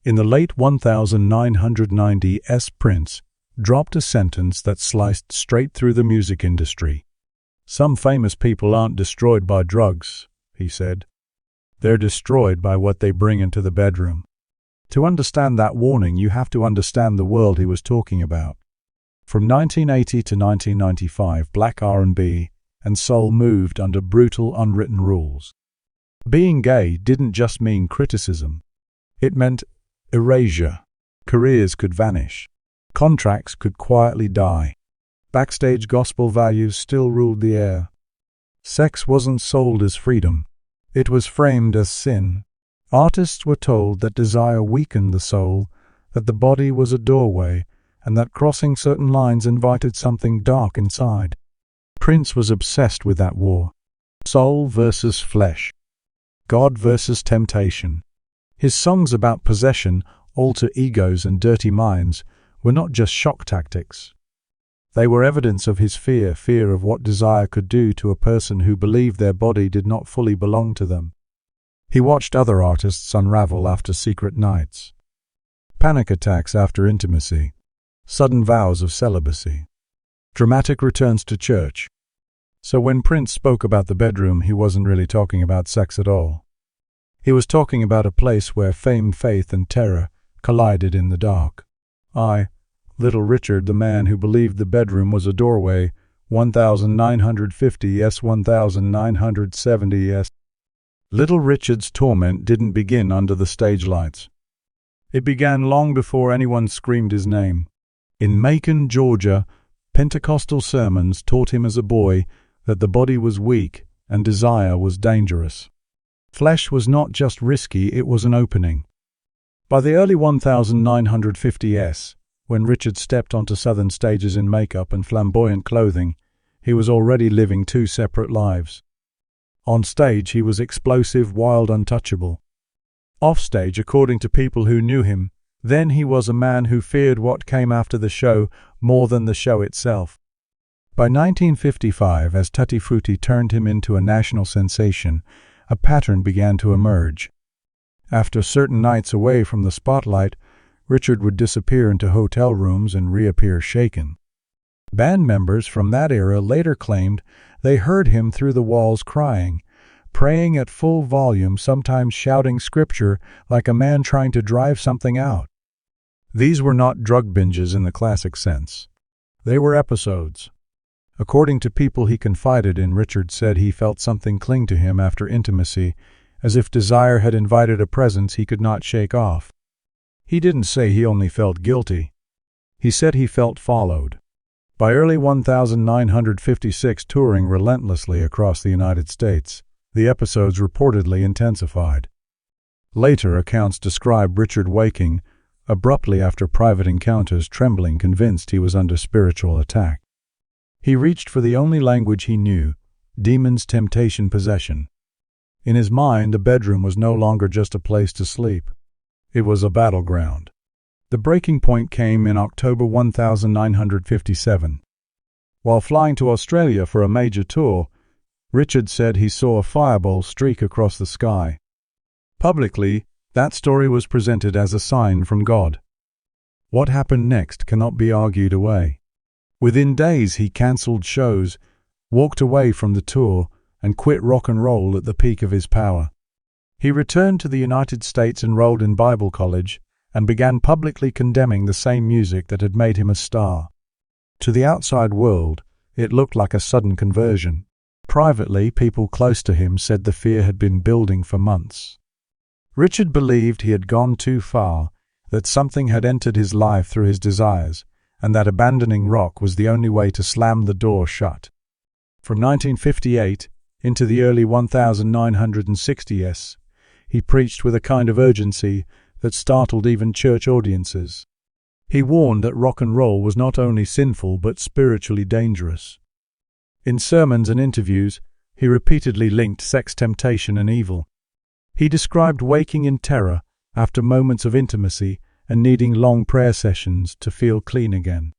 In the late 1990s, Prince dropped a sentence that sliced straight through the music industry. "Some famous people aren't destroyed by drugs," he said. "They're destroyed by what they bring into the bedroom." To understand that warning, you have to understand the world he was talking about. From 1980 to 1995, black R&B and soul moved under brutal, unwritten rules. Being gay didn't just mean criticism. It meant erasure. Careers could vanish. Contracts could quietly die. Backstage gospel values still ruled the air. Sex wasn't sold as freedom. It was framed as sin. Artists were told that desire weakened the soul, that the body was a doorway, and that crossing certain lines invited something dark inside. Prince was obsessed with that war. Soul versus flesh. God versus temptation. His songs about possession, alter egos, and dirty minds were not just shock tactics. They were evidence of his fear of what desire could do to a person who believed their body did not fully belong to them. He watched other artists unravel after secret nights. Panic attacks after intimacy. Sudden vows of celibacy. Dramatic returns to church. So when Prince spoke about the bedroom, he wasn't really talking about sex at all. He was talking about a place where fame, faith, and terror collided in the dark. I, Little Richard, the man who believed the bedroom was a doorway, 1950s, 1970s. Little Richard's torment didn't begin under the stage lights. It began long before anyone screamed his name. In Macon, Georgia, Pentecostal sermons taught him as a boy that the body was weak and desire was dangerous. Flesh was not just risky, it was an opening. By the early 1950s, when Richard stepped onto southern stages in makeup and flamboyant clothing, he was already living two separate lives. On stage, he was explosive, wild, untouchable. Off stage, according to people who knew him, then he was a man who feared what came after the show more than the show itself. By 1955, as Tutti Frutti turned him into a national sensation, a pattern began to emerge. After certain nights away from the spotlight, Richard would disappear into hotel rooms and reappear shaken. Band members from that era later claimed they heard him through the walls crying, praying at full volume, sometimes shouting scripture like a man trying to drive something out. These were not drug binges in the classic sense. They were episodes. According to people he confided in, Richard said he felt something cling to him after intimacy, as if desire had invited a presence he could not shake off. He didn't say he only felt guilty. He said he felt followed. By early 1956, touring relentlessly across the United States, the episodes reportedly intensified. Later accounts describe Richard waking abruptly after private encounters, trembling, convinced he was under spiritual attack. He reached for the only language he knew: demons, temptation, possession. In his mind, the bedroom was no longer just a place to sleep. It was a battleground. The breaking point came in October 1957. While flying to Australia for a major tour, Richard said he saw a fireball streak across the sky. Publicly, that story was presented as a sign from God. What happened next cannot be argued away. Within days, he cancelled shows, walked away from the tour, and quit rock and roll at the peak of his power. He returned to the United States, enrolled in Bible college, and began publicly condemning the same music that had made him a star. To the outside world, it looked like a sudden conversion. Privately, people close to him said the fear had been building for months. Richard believed he had gone too far, that something had entered his life through his desires, and that abandoning rock was the only way to slam the door shut. From 1958 into the early 1960s, he preached with a kind of urgency that startled even church audiences. He warned that rock and roll was not only sinful but spiritually dangerous. In sermons and interviews, he repeatedly linked sex, temptation, and evil. He described waking in terror after moments of intimacy and needing long prayer sessions to feel clean again.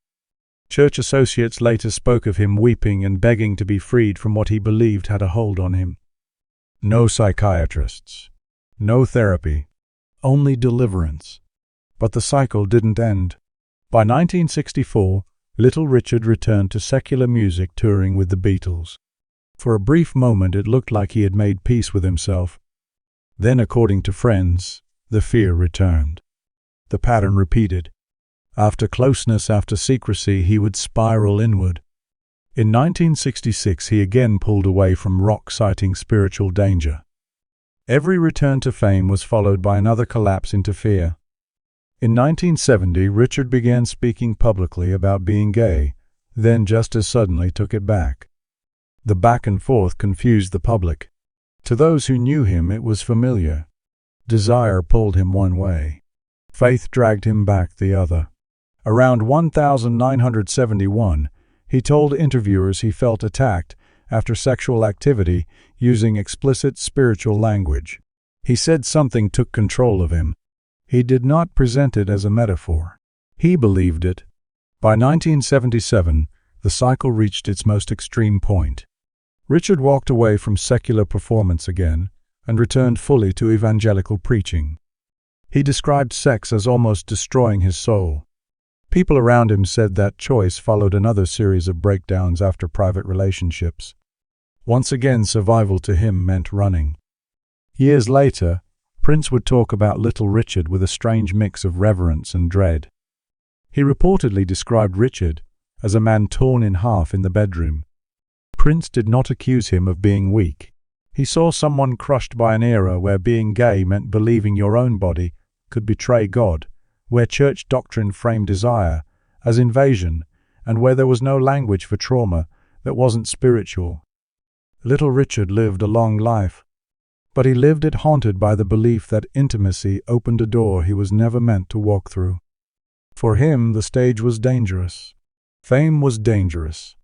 Church associates later spoke of him weeping and begging to be freed from what he believed had a hold on him. No psychiatrists. No therapy. Only deliverance. But the cycle didn't end. By 1964, Little Richard returned to secular music, touring with the Beatles. For a brief moment it looked like he had made peace with himself. Then, according to friends, the fear returned. The pattern repeated. After closeness, after secrecy, he would spiral inward. In 1966 he again pulled away from rock, citing spiritual danger. Every return to fame was followed by another collapse into fear. In 1970, Richard began speaking publicly about being gay, then just as suddenly took it back. The back and forth confused the public. To those who knew him, it was familiar. Desire pulled him one way. Faith dragged him back the other. Around 1971, he told interviewers he felt attacked after sexual activity using explicit spiritual language. He said something took control of him. He did not present it as a metaphor. He believed it. By 1977, the cycle reached its most extreme point. Richard walked away from secular performance again and returned fully to evangelical preaching. He described sex as almost destroying his soul. People around him said that choice followed another series of breakdowns after private relationships. Once again, survival to him meant running. Years later, Prince would talk about Little Richard with a strange mix of reverence and dread. He reportedly described Richard as a man torn in half in the bedroom. Prince did not accuse him of being weak. He saw someone crushed by an era where being gay meant believing your own body could betray God, where church doctrine framed desire as invasion, and where there was no language for trauma that wasn't spiritual. Little Richard lived a long life, but he lived it haunted by the belief that intimacy opened a door he was never meant to walk through. For him, the stage was dangerous. Fame was dangerous.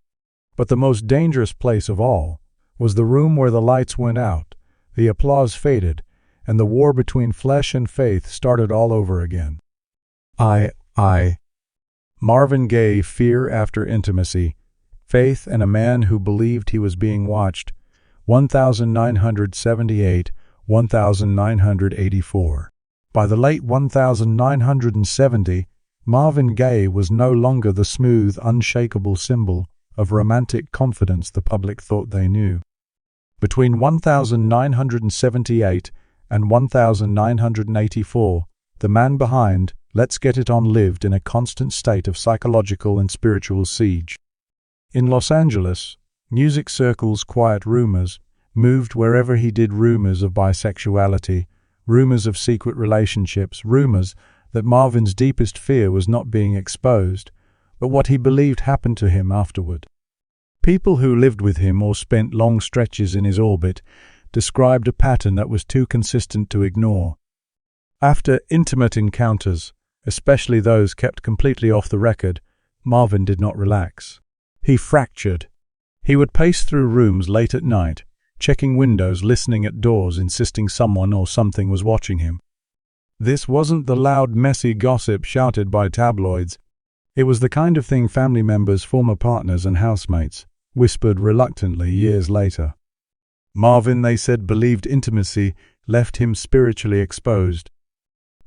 But the most dangerous place of all was the room where the lights went out, the applause faded, and the war between flesh and faith started all over again. Marvin Gaye, Fear After Intimacy, Faith and a Man Who Believed He Was Being Watched, 1978, 1984. By the late 1970, Marvin Gaye was no longer the smooth, unshakable symbol of romantic confidence the public thought they knew. Between 1978 and 1984, the man behind Let's Get It On lived in a constant state of psychological and spiritual siege. In Los Angeles, music circles, quiet rumors moved wherever he did, rumors of bisexuality, rumors of secret relationships, rumors that Marvin's deepest fear was not being exposed, but what he believed happened to him afterward. People who lived with him or spent long stretches in his orbit described a pattern that was too consistent to ignore. After intimate encounters, especially those kept completely off the record, Marvin did not relax. He fractured. He would pace through rooms late at night, checking windows, listening at doors, insisting someone or something was watching him. This wasn't the loud, messy gossip shouted by tabloids. It was the kind of thing family members, former partners, and housemates whispered reluctantly years later. Marvin, they said, believed intimacy left him spiritually exposed.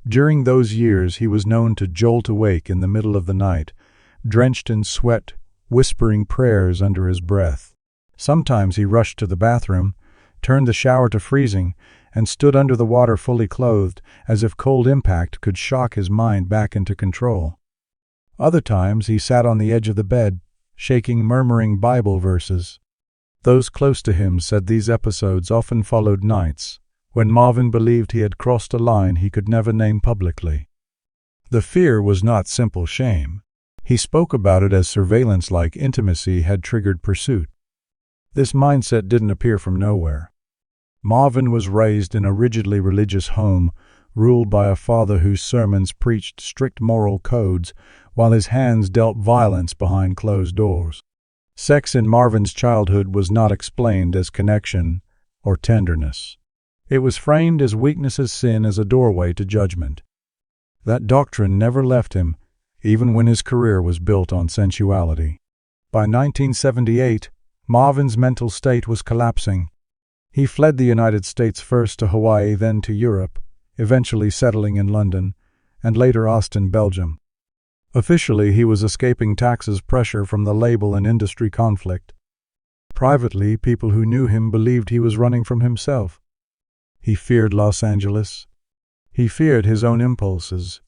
During those years, he was known to jolt awake in the middle of the night, drenched in sweat, whispering prayers under his breath. Sometimes he rushed to the bathroom, turned the shower to freezing, and stood under the water fully clothed, as if cold impact could shock his mind back into control. Other times he sat on the edge of the bed, shaking, murmuring Bible verses. Those close to him said these episodes often followed nights when Marvin believed he had crossed a line he could never name publicly. The fear was not simple shame. He spoke about it as surveillance-like intimacy had triggered pursuit. This mindset didn't appear from nowhere. Marvin was raised in a rigidly religious home, ruled by a father whose sermons preached strict moral codes, while his hands dealt violence behind closed doors. Sex in Marvin's childhood was not explained as connection or tenderness. It was framed as weakness, as sin, as a doorway to judgment. That doctrine never left him, even when his career was built on sensuality. By 1978, Marvin's mental state was collapsing. He fled the United States, first to Hawaii, then to Europe, eventually settling in London, and later Austin, Belgium. Officially, he was escaping taxes pressure from the label and industry conflict. Privately, people who knew him believed he was running from himself. He feared Los Angeles. He feared his own impulses.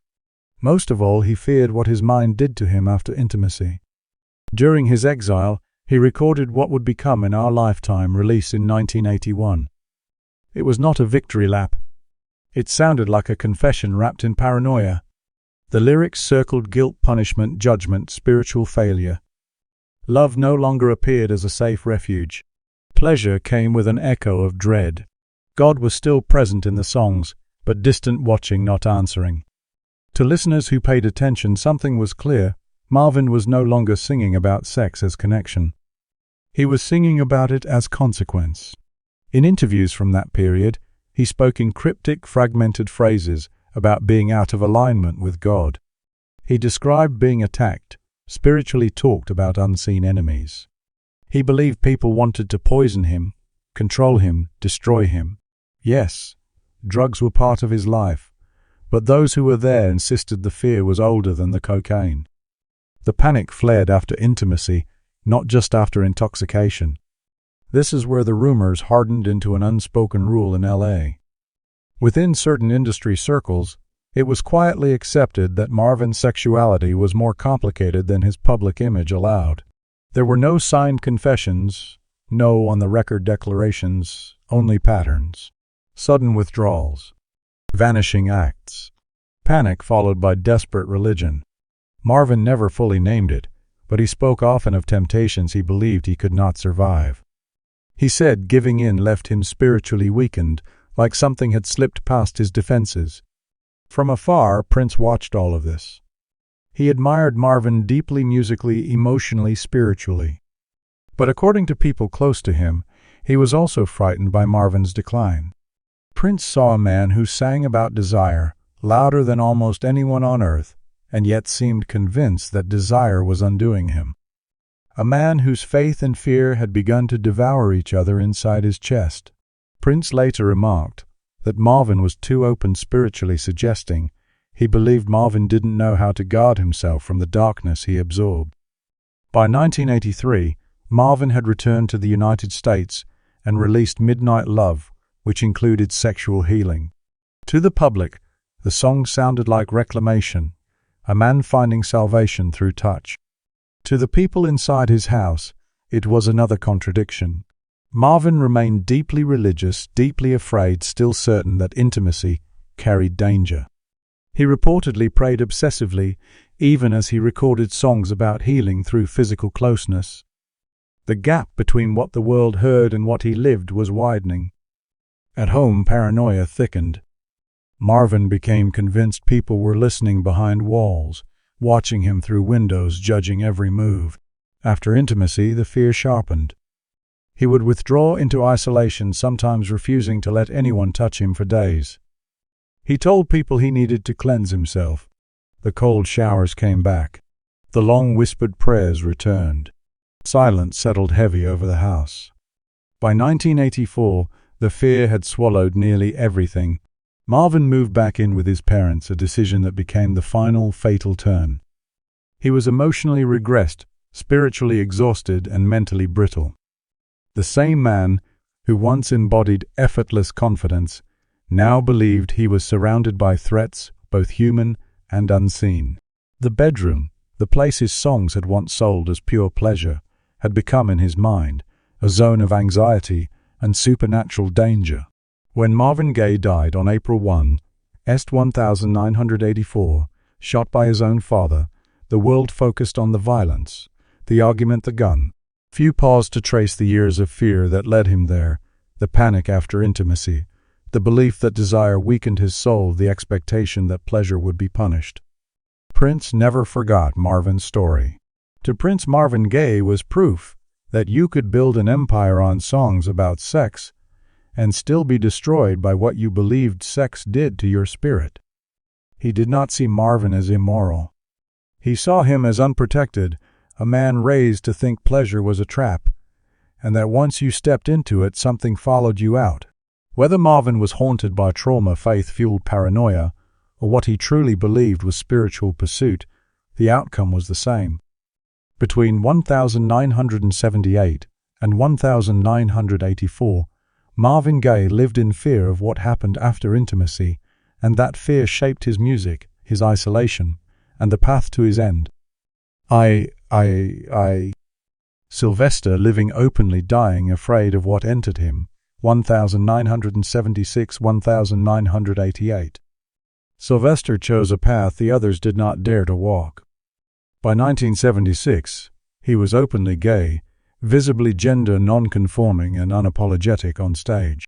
Most of all, he feared what his mind did to him after intimacy. During his exile, he recorded what would become In Our Lifetime, released in 1981. It was not a victory lap. It sounded like a confession wrapped in paranoia. The lyrics circled guilt, punishment, judgment, spiritual failure. Love no longer appeared as a safe refuge. Pleasure came with an echo of dread. God was still present in the songs, but distant, watching, not answering. To listeners who paid attention, something was clear. Marvin was no longer singing about sex as connection. He was singing about it as consequence. In interviews from that period, he spoke in cryptic, fragmented phrases about being out of alignment with God. He described being attacked, spiritually talked about unseen enemies. He believed people wanted to poison him, control him, destroy him. Yes, drugs were part of his life, but those who were there insisted the fear was older than the cocaine. The panic flared after intimacy, not just after intoxication. This is where the rumors hardened into an unspoken rule in L.A. Within certain industry circles, it was quietly accepted that Marvin's sexuality was more complicated than his public image allowed. There were no signed confessions, no on-the-record declarations, only patterns. Sudden withdrawals. Vanishing acts. Panic followed by desperate religion. Marvin never fully named it, but he spoke often of temptations he believed he could not survive. He said giving in left him spiritually weakened, like something had slipped past his defenses. From afar, Prince watched all of this. He admired Marvin deeply musically, emotionally, spiritually. But according to people close to him, he was also frightened by Marvin's decline. Prince saw a man who sang about desire, louder than almost anyone on earth, and yet seemed convinced that desire was undoing him. A man whose faith and fear had begun to devour each other inside his chest. Prince later remarked that Marvin was too open spiritually, suggesting he believed Marvin didn't know how to guard himself from the darkness he absorbed. By 1983, Marvin had returned to the United States and released Midnight Love, which included sexual healing. To the public, the song sounded like reclamation, a man finding salvation through touch. To the people inside his house, it was another contradiction. Marvin remained deeply religious, deeply afraid, still certain that intimacy carried danger. He reportedly prayed obsessively, even as he recorded songs about healing through physical closeness. The gap between what the world heard and what he lived was widening. At home, paranoia thickened. Marvin became convinced people were listening behind walls, watching him through windows, judging every move. After intimacy, the fear sharpened. He would withdraw into isolation, sometimes refusing to let anyone touch him for days. He told people he needed to cleanse himself. The cold showers came back. The long whispered prayers returned. Silence settled heavy over the house. By 1984, the fear had swallowed nearly everything. Marvin moved back in with his parents, a decision that became the final, fatal turn. He was emotionally regressed, spiritually exhausted, and mentally brittle. The same man who once embodied effortless confidence now believed he was surrounded by threats, both human and unseen. The bedroom, the place his songs had once sold as pure pleasure, had become in his mind a zone of anxiety and supernatural danger. When Marvin Gaye died on April 1, 1984, shot by his own father, the world focused on the violence, the argument, the gun. Few paused to trace the years of fear that led him there, the panic after intimacy, the belief that desire weakened his soul, the expectation that pleasure would be punished. Prince never forgot Marvin's story. To Prince, Marvin Gaye was proof that you could build an empire on songs about sex and still be destroyed by what you believed sex did to your spirit. He did not see Marvin as immoral. He saw him as unprotected, a man raised to think pleasure was a trap, and that once you stepped into it, something followed you out. Whether Marvin was haunted by trauma, faith-fueled paranoia, or what he truly believed was spiritual pursuit, the outcome was the same. Between 1978 and 1984, Marvin Gaye lived in fear of what happened after intimacy, and that fear shaped his music, his isolation, and the path to his end. Sylvester living openly, dying, afraid of what entered him. 1976–1988. Sylvester chose a path the others did not dare to walk. By 1976, he was openly gay, visibly gender non-conforming and unapologetic on stage.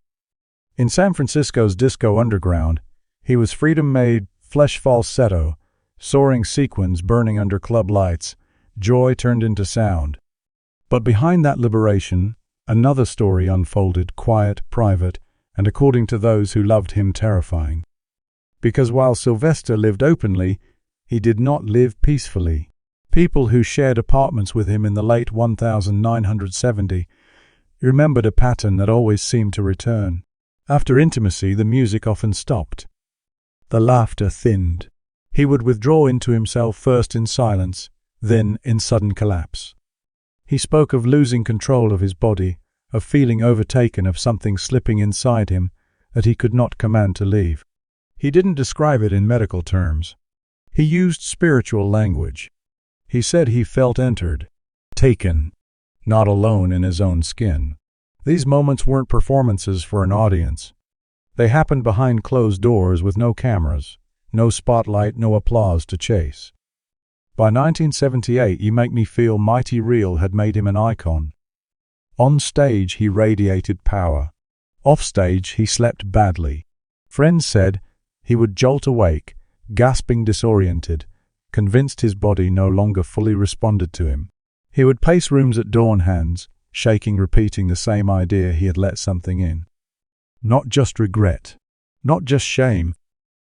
In San Francisco's disco underground, he was freedom-made, flesh falsetto, soaring sequins burning under club lights, joy turned into sound. But behind that liberation, another story unfolded, quiet, private, and according to those who loved him, terrifying. Because while Sylvester lived openly, he did not live peacefully. People who shared apartments with him in the late 1970s remembered a pattern that always seemed to return. After intimacy, the music often stopped. The laughter thinned. He would withdraw into himself, first in silence, then in sudden collapse. He spoke of losing control of his body, of feeling overtaken, of something slipping inside him that he could not command to leave. He didn't describe it in medical terms. He used spiritual language. He said he felt entered, taken, not alone in his own skin. These moments weren't performances for an audience. They happened behind closed doors with no cameras, no spotlight, no applause to chase. By 1978, You Make Me Feel Mighty Real had made him an icon. On stage, he radiated power. Off stage, he slept badly. Friends said he would jolt awake, gasping, disoriented, convinced his body no longer fully responded to him. He would pace rooms at dawn, hands shaking, repeating the same idea: he had let something in. Not just regret, not just shame,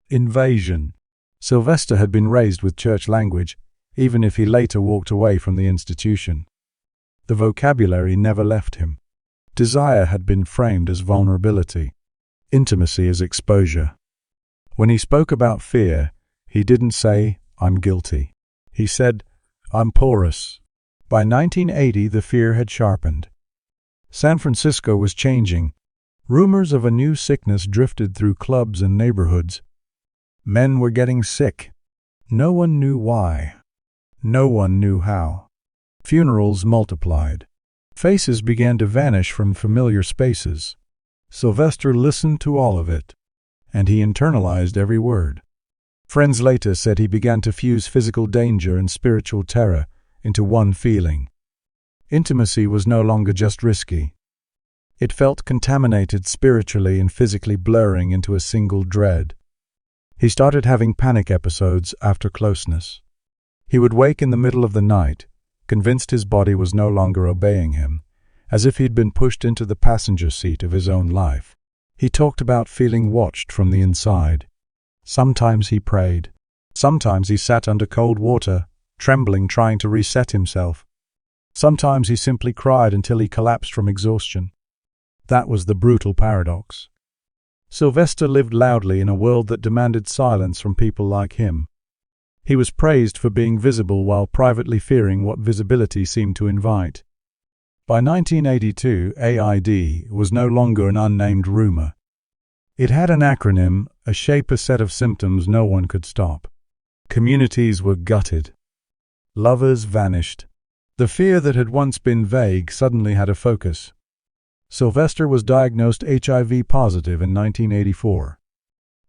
invasion. Sylvester had been raised with church language, even if he later walked away from the institution. The vocabulary never left him. Desire had been framed as vulnerability, intimacy as exposure. When he spoke about fear, he didn't say, "I'm guilty." He said, "I'm porous." By 1980, the fear had sharpened. San Francisco was changing. Rumors of a new sickness drifted through clubs and neighborhoods. Men were getting sick. No one knew why. No one knew how. Funerals multiplied. Faces began to vanish from familiar spaces. Sylvester listened to all of it, and he internalized every word. Friends later said he began to fuse physical danger and spiritual terror into one feeling. Intimacy was no longer just risky. It felt contaminated, spiritually and physically blurring into a single dread. He started having panic episodes after closeness. He would wake in the middle of the night, convinced his body was no longer obeying him, as if he'd been pushed into the passenger seat of his own life. He talked about feeling watched from the inside. Sometimes he prayed. Sometimes he sat under cold water, trembling, trying to reset himself. Sometimes he simply cried until he collapsed from exhaustion. That was the brutal paradox. Sylvester lived loudly in a world that demanded silence from people like him. He was praised for being visible while privately fearing what visibility seemed to invite. By 1982, AID was no longer an unnamed rumor. It had an acronym, a shape, a set of symptoms no one could stop. Communities were gutted. Lovers vanished. The fear that had once been vague suddenly had a focus. Sylvester was diagnosed HIV positive in 1984.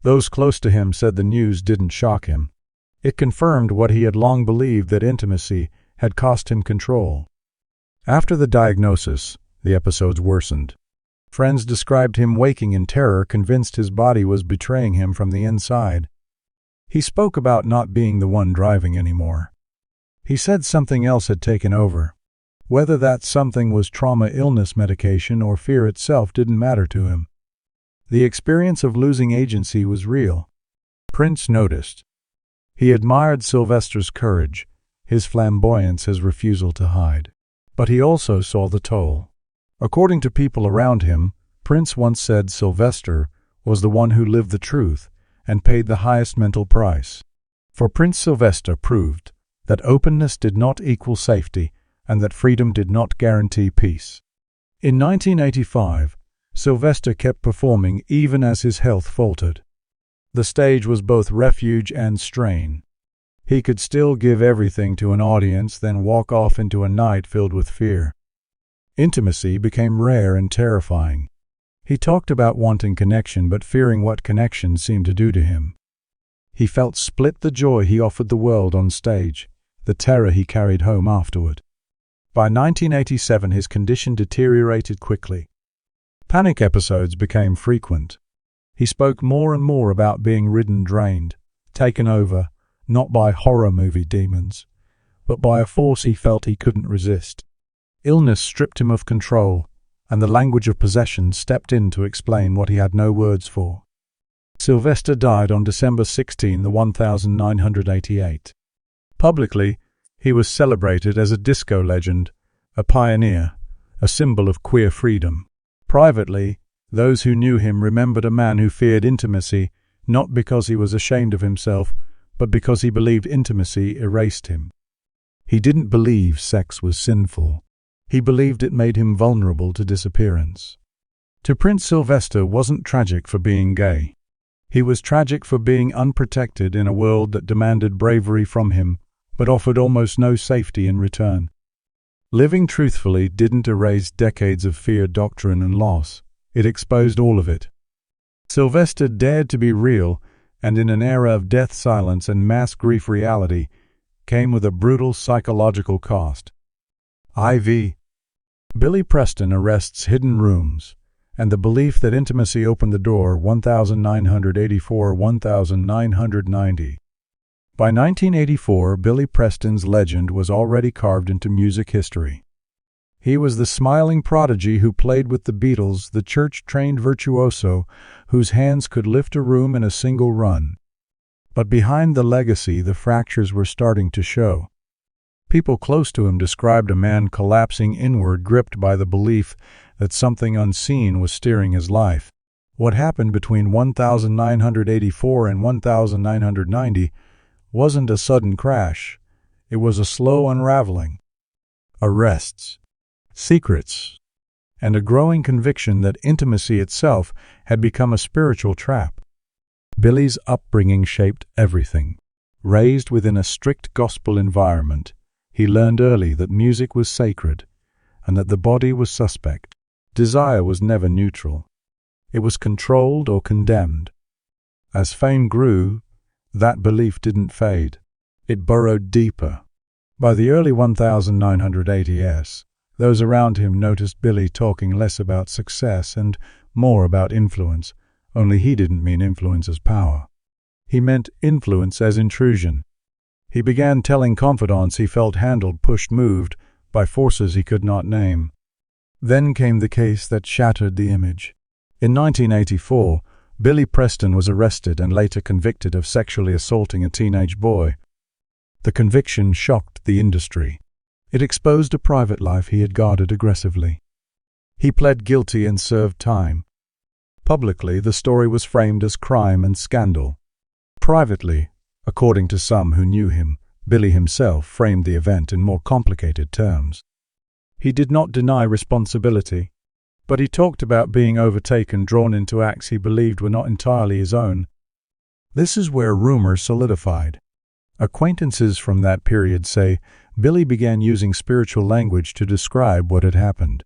Those close to him said the news didn't shock him. It confirmed what he had long believed, that intimacy had cost him control. After the diagnosis, the episodes worsened. Friends described him waking in terror, convinced his body was betraying him from the inside. He spoke about not being the one driving anymore. He said something else had taken over. Whether that something was trauma, illness, medication, or fear itself didn't matter to him. The experience of losing agency was real. Prince noticed. He admired Sylvester's courage, his flamboyance, his refusal to hide. But he also saw the toll. According to people around him, Prince once said Sylvester was the one who lived the truth, and paid the highest mental price. For Prince Sylvester proved that openness did not equal safety and that freedom did not guarantee peace. In 1985, Sylvester kept performing even as his health faltered. The stage was both refuge and strain. He could still give everything to an audience, then walk off into a night filled with fear. Intimacy became rare and terrifying. He talked about wanting connection but fearing what connection seemed to do to him. He felt split: the joy he offered the world on stage, the terror he carried home afterward. By 1987, his condition deteriorated quickly. Panic episodes became frequent. He spoke more and more about being ridden, drained, taken over, not by horror movie demons, but by a force he felt he couldn't resist. Illness stripped him of control, and the language of possession stepped in to explain what he had no words for. Sylvester died on December 16, 1988. Publicly, he was celebrated as a disco legend, a pioneer, a symbol of queer freedom. Privately, those who knew him remembered a man who feared intimacy, not because he was ashamed of himself, but because he believed intimacy erased him. He didn't believe sex was sinful. He believed it made him vulnerable to disappearance. To Prince, Sylvester wasn't tragic for being gay. He was tragic for being unprotected in a world that demanded bravery from him, but offered almost no safety in return. Living truthfully didn't erase decades of fear, doctrine, and loss. It exposed all of it. Sylvester dared to be real, and in an era of death, silence, and mass grief, reality came with a brutal psychological cost. IV. Billy Preston arrests hidden rooms, and the belief that intimacy opened the door. 1984–1990. By 1984, Billy Preston's legend was already carved into music history. He was the smiling prodigy who played with the Beatles, the church-trained virtuoso whose hands could lift a room in a single run. But behind the legacy, the fractures were starting to show. People close to him described a man collapsing inward, gripped by the belief that something unseen was steering his life. What happened between 1984 and 1990 wasn't a sudden crash. It was a slow unraveling. Arrests, secrets, and a growing conviction that intimacy itself had become a spiritual trap. Billy's upbringing shaped everything. Raised within a strict gospel environment, he learned early that music was sacred and that the body was suspect. Desire was never neutral. It was controlled or condemned. As fame grew, that belief didn't fade. It burrowed deeper. By the early 1980s, those around him noticed Billy talking less about success and more about influence, only he didn't mean influence as power. He meant influence as intrusion. He began telling confidants he felt handled, pushed, moved by forces he could not name. Then came the case that shattered the image. In 1984, Billy Preston was arrested and later convicted of sexually assaulting a teenage boy. The conviction shocked the industry. It exposed a private life he had guarded aggressively. He pled guilty and served time. Publicly, the story was framed as crime and scandal. Privately, according to some who knew him, Billy himself framed the event in more complicated terms. He did not deny responsibility, but he talked about being overtaken, drawn into acts he believed were not entirely his own. This is where rumors solidified. Acquaintances from that period say Billy began using spiritual language to describe what had happened.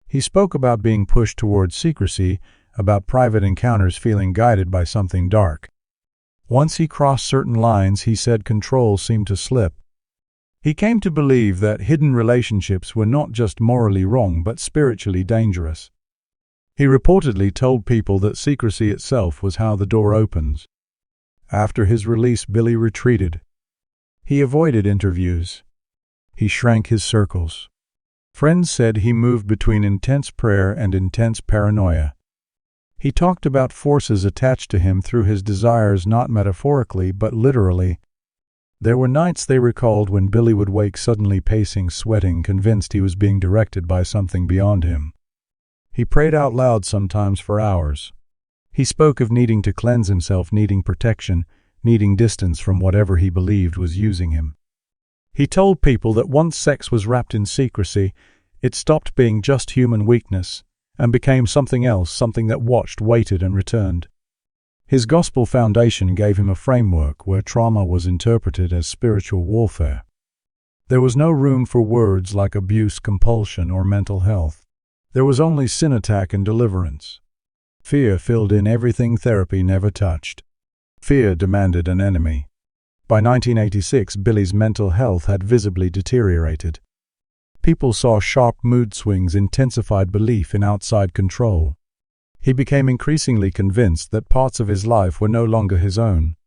He spoke about being pushed towards secrecy, about private encounters, feeling guided by something dark. Once he crossed certain lines, he said control seemed to slip. He came to believe that hidden relationships were not just morally wrong but spiritually dangerous. He reportedly told people that secrecy itself was how the door opens. After his release, Billy retreated. He avoided interviews. He shrank his circles. Friends said he moved between intense prayer and intense paranoia. He talked about forces attached to him through his desires, not metaphorically but literally. There were nights, they recalled, when Billy would wake suddenly pacing, sweating, convinced he was being directed by something beyond him. He prayed out loud sometimes for hours. He spoke of needing to cleanse himself, needing protection, needing distance from whatever he believed was using him. He told people that once sex was wrapped in secrecy, it stopped being just human weakness and became something else, something that watched, waited, and returned. His gospel foundation gave him a framework where trauma was interpreted as spiritual warfare. There was no room for words like abuse, compulsion, or mental health. There was only sin, attack, and deliverance. Fear filled in everything therapy never touched. Fear demanded an enemy. By 1986, Billy's mental health had visibly deteriorated. People saw sharp mood swings, intensified belief in outside control. He became increasingly convinced that parts of his life were no longer his own.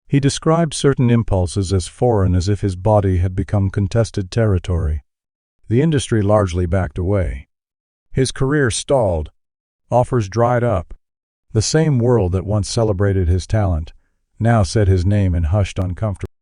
He described certain impulses as foreign, as if his body had become contested territory. The industry largely backed away. His career stalled. Offers dried up. The same world that once celebrated his talent now said his name in hushed, uncomfortable